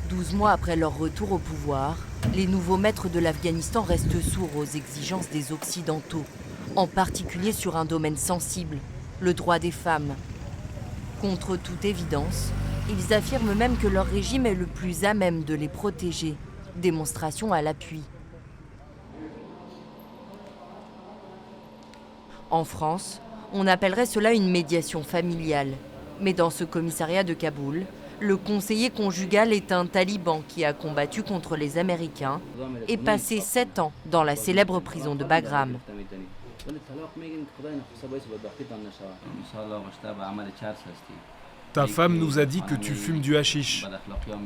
12 mois après leur retour au pouvoir, les nouveaux maîtres de l'Afghanistan restent sourds aux exigences des Occidentaux, en particulier sur un domaine sensible, le droit des femmes. Contre toute évidence, ils affirment même que leur régime est le plus à même de les protéger. Démonstration à l'appui. En France, on appellerait cela une médiation familiale. Mais dans ce commissariat de Kaboul, le conseiller conjugal est un taliban qui a combattu contre les Américains et passé 7 ans dans la célèbre prison de Bagram. Ta femme nous a dit que tu fumes du hashish.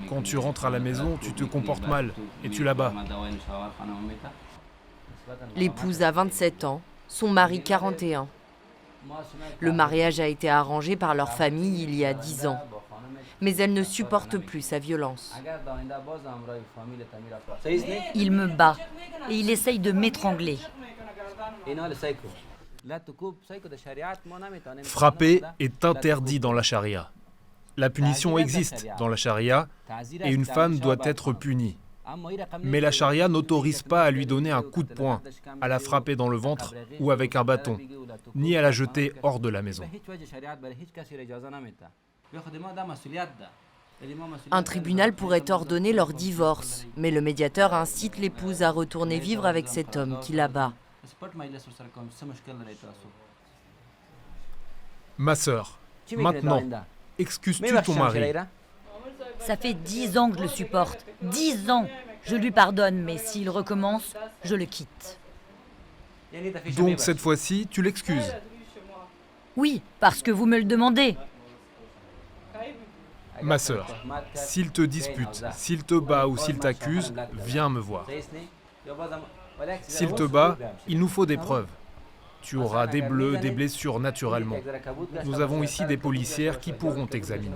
Quand tu rentres à la maison, tu te comportes mal et tu la bats. L'épouse a 27 ans, son mari 41. Le mariage a été arrangé par leur famille il y a 10 ans. Mais elle ne supporte plus sa violence. Il me bat et il essaye de m'étrangler. Frapper est interdit dans la charia. La punition existe dans la charia et une femme doit être punie. Mais la charia n'autorise pas à lui donner un coup de poing, à la frapper dans le ventre ou avec un bâton, ni à la jeter hors de la maison. Un tribunal pourrait ordonner leur divorce, mais le médiateur incite l'épouse à retourner vivre avec cet homme qui la bat. Ma sœur, maintenant, excuses-tu ton mari? Ça fait 10 ans que je le supporte. 10 ans. Je lui pardonne, mais s'il recommence, je le quitte. Donc cette fois-ci, tu l'excuses? Oui, parce que vous me le demandez. Ma sœur, s'il te dispute, s'il te bat ou s'il t'accuse, viens me voir. S'il te bat, il nous faut des preuves. Tu auras des bleus, des blessures naturellement. Nous avons ici des policières qui pourront t'examiner.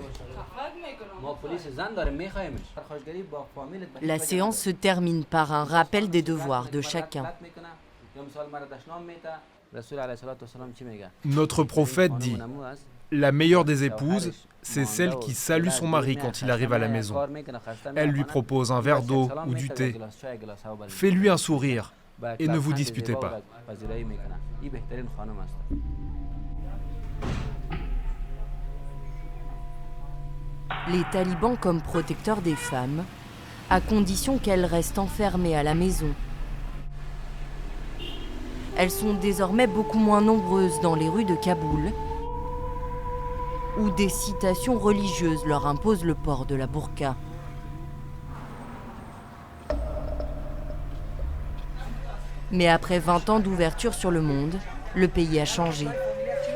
La séance se termine par un rappel des devoirs de chacun. Notre prophète dit, la meilleure des épouses, c'est celle qui salue son mari quand il arrive à la maison. Elle lui propose un verre d'eau ou du thé. Fais-lui un sourire et ne vous disputez pas. Les talibans comme protecteurs des femmes, à condition qu'elles restent enfermées à la maison. Elles sont désormais beaucoup moins nombreuses dans les rues de Kaboul, où des citations religieuses leur imposent le port de la burqa. Mais après 20 ans d'ouverture sur le monde, le pays a changé.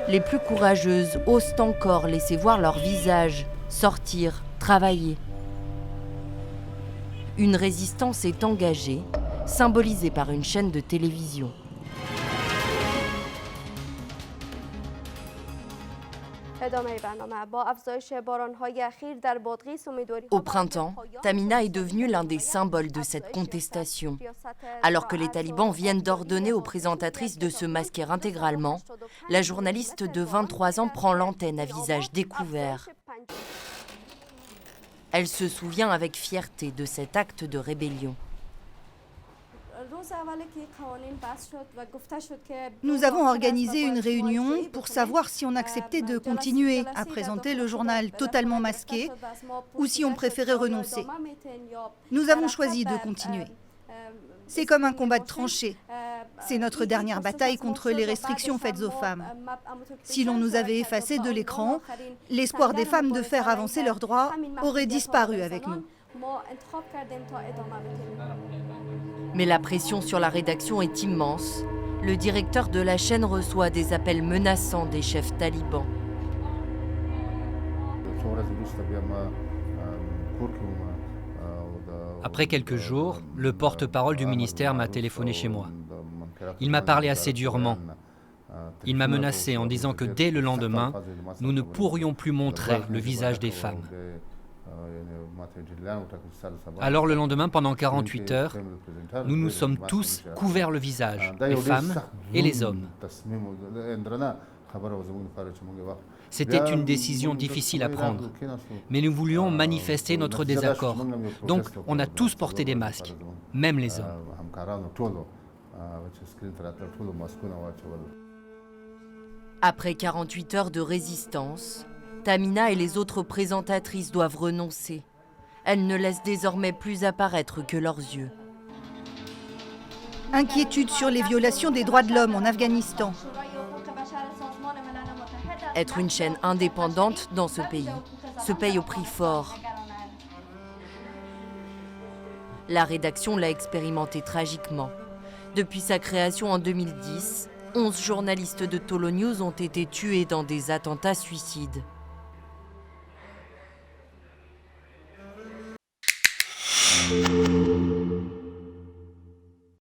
Les plus courageuses osent encore laisser voir leur visage, sortir, travailler. Une résistance est engagée, symbolisée par une chaîne de télévision. Au printemps, Tamina est devenue l'un des symboles de cette contestation. Alors que les talibans viennent d'ordonner aux présentatrices de se masquer intégralement, la journaliste de 23 ans prend l'antenne à visage découvert. Elle se souvient avec fierté de cet acte de rébellion. Nous avons organisé une réunion pour savoir si on acceptait de continuer à présenter le journal totalement masqué ou si on préférait renoncer. Nous avons choisi de continuer. C'est comme un combat de tranchées. C'est notre dernière bataille contre les restrictions faites aux femmes. Si l'on nous avait effacés de l'écran, l'espoir des femmes de faire avancer leurs droits aurait disparu avec nous. Mais la pression sur la rédaction est immense. Le directeur de la chaîne reçoit des appels menaçants des chefs talibans. Après quelques jours, le porte-parole du ministère m'a téléphoné chez moi. Il m'a parlé assez durement. Il m'a menacé en disant que dès le lendemain, nous ne pourrions plus montrer le visage des femmes. Alors le lendemain, pendant 48 heures, nous nous sommes tous couverts le visage, les femmes et les hommes. C'était une décision difficile à prendre, mais nous voulions manifester notre désaccord. Donc on a tous porté des masques, même les hommes. Après 48 heures de résistance, Tamina et les autres présentatrices doivent renoncer. Elles ne laissent désormais plus apparaître que leurs yeux. Inquiétude sur les violations des droits de l'homme en Afghanistan. Être une chaîne indépendante dans ce pays se paye au prix fort. La rédaction l'a expérimenté tragiquement. Depuis sa création en 2010, 11 journalistes de Tolo News ont été tués dans des attentats suicides.